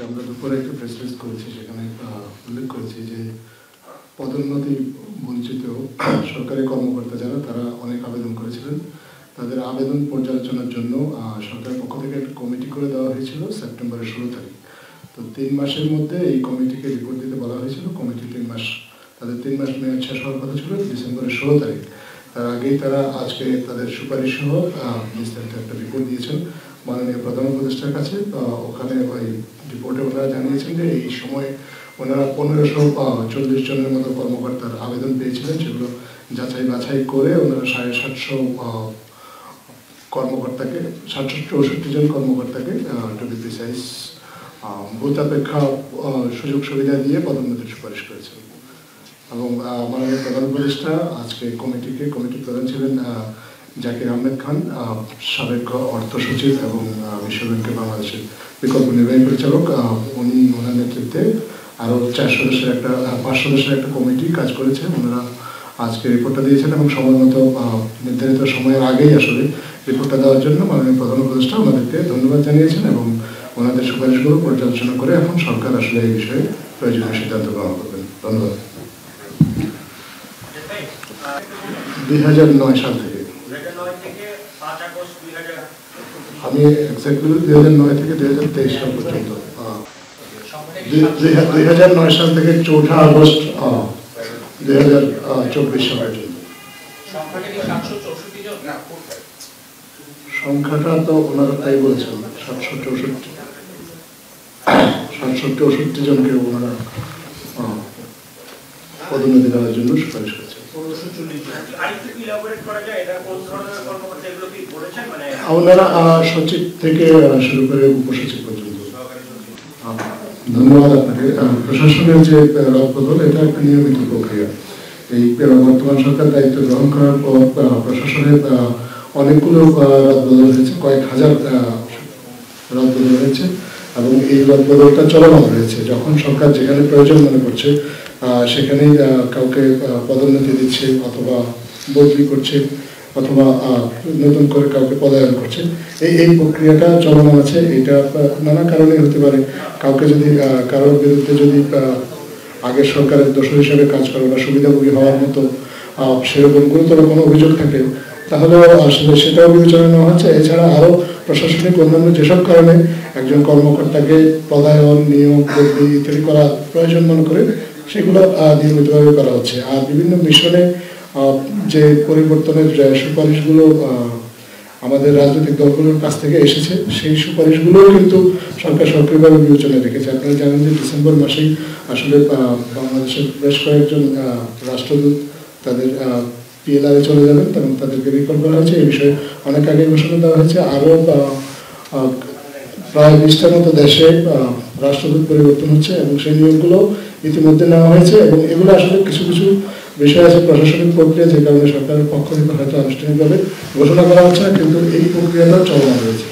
আমরা দুপুরে একটা প্রেস রিলিজ করেছি, সেখানে উল্লেখ করেছি যে পদোন্নতি বঞ্চিত সরকারি কর্মকর্তা যারা তারা অনেক আবেদন করেছিলেন, তাদের আবেদন পর্যালোচনার জন্য সরকারের পক্ষ থেকে একটা কমিটি করে দেওয়া হয়েছিল সেপ্টেম্বরের 16 তারিখ। তো 3 মাসের মধ্যে এই কমিটিকে রিপোর্ট দিতে বলা হয়েছিল। কমিটি 3 মাস, তাদের 3 মাস মেয়াদ শেষ হওয়ার কথা ছিল ডিসেম্বরের 16 তারিখ। তার আগেই তারা আজকে তাদের সুপারিশ সহ বিস্তারিত একটা রিপোর্ট দিয়েছেন মাননীয় প্রধান উপদেষ্টার কাছে। ওখানে ওই রিপোর্টে ওনারা জানিয়েছেন যে এই সময় ওনারা 1540 জনের মতো কর্মকর্তার আবেদন পেয়েছিলেন, সেগুলো যাচাই বাছাই করে ওনারা 750 কর্মকর্তাকে 764 জন কর্মকর্তাকে টু বি প্রিসাইজ ভূতাপেক্ষা সুযোগ সুবিধা দিয়ে পদোন্নতির সুপারিশ করেছেন। এবং মাননীয় প্রধান উপদেষ্টা আজকে কমিটির প্রধান ছিলেন জাকির আহমেদ খান, সাবেক অর্থ সচিব এবং বিশ্ব ব্যাংকের বাংলাদেশের বিকল্প নির্বাহী পরিচালক। উনি ওনার নেতৃত্বে আরও 5 সদস্যের একটা কমিটি কাজ করেছে। ওনারা আজকে রিপোর্টটা দিয়েছেন এবং সময় মতো নির্ধারিত সময়ের আগেই আসলে রিপোর্টটা দেওয়ার জন্য মাননীয় প্রধান উপদেষ্টা ওনাদেরকে ধন্যবাদ জানিয়েছেন এবং ওনাদের সুপারিশগুলো পর্যালোচনা করে এখন সরকার আসলে এই বিষয়ে প্রয়োজনীয় সিদ্ধান্ত গ্রহণ করবেন। ধন্যবাদ। 2009 সাল থেকে আমি এক্স্যাক্টলি 2009 থেকে 2023 সাল পর্যন্ত, 2009 সাল থেকে 4 আগস্ট 2024 সাল পর্যন্ত। সংখ্যাটা তো ওনারা তাই বলেছেন, 764 জনকে ওনারা পদোন্নতি দেওয়ার জন্য সুপারিশ করেছেন। ওনারা সচিব থেকে শুরু করে উপসচিব পর্যন্ত। ধন্যবাদ আপনাকে। প্রশাসনের যে রদবদল, এটা একটা নিয়মিত প্রক্রিয়া। এই বর্তমান সরকার দায়িত্ব গ্রহণ করার পর প্রশাসনের অনেকগুলো রদবদল হয়েছে, কয়েক হাজার রদবদল হয়েছে এবং এই রদবদলটা চলমান রয়েছে। যখন সরকার যেখানে প্রয়োজন মনে করছে সেখানেই কাউকে পদোন্নতি দিচ্ছে অথবা বদলি করছে অথবা নতুন করে কাউকে পদায়ন করছে, এই প্রক্রিয়াটা চলমান আছে। এটা নানা কারণে হতে পারে। কাউকে যদি কারোর বিরুদ্ধে যদি আগের সরকারের দোষর হিসেবে কাজ করে বা সুবিধাভোগী হওয়ার মতো সেরকম গুরুতর কোনো অভিযোগ থাকে, তাহলে আসলে সেটাও বিবেচনা নেওয়া হচ্ছে। এছাড়া আরও প্রশাসনিক অন্যান্য যেসব কারণে একজন কর্মকর্তাকে পদায়ন, নিয়োগ, বদলি ইত্যাদি করা প্রয়োজন মনে করে সেগুলো নিয়মিতভাবে করা হচ্ছে। আর বিভিন্ন মিশনে যে পরিবর্তনের সুপারিশগুলো আমাদের রাজনৈতিক দলগুলোর কাছ থেকে এসেছে, সেই সুপারিশগুলোও কিন্তু সরকার সক্রিয়ভাবে বিবেচনায় রেখেছে। আপনারা জানেন যে ডিসেম্বর মাসেই আসলে বাংলাদেশের বেশ কয়েকজন রাষ্ট্রদূত তাদের PLR-এ চলে যাবেন এবং তাদেরকে রিকল করা হয়েছে। এই বিষয়ে অনেক আগে ঘোষণা দেওয়া হয়েছে। আরও প্রায় 20টার মতো দেশে রাষ্ট্রদূত পরিবর্তন হচ্ছে এবং সেই নিয়োগগুলো ইতিমধ্যে নেওয়া হয়েছে এবং এগুলো আসলে কিছু বিষয় আছে প্রশাসনিক প্রক্রিয়া, যে কারণে সরকারের পক্ষ থেকে হয়তো আনুষ্ঠানিকভাবে ঘোষণা করা হচ্ছে না, কিন্তু এই প্রক্রিয়াটা চলমান রয়েছে।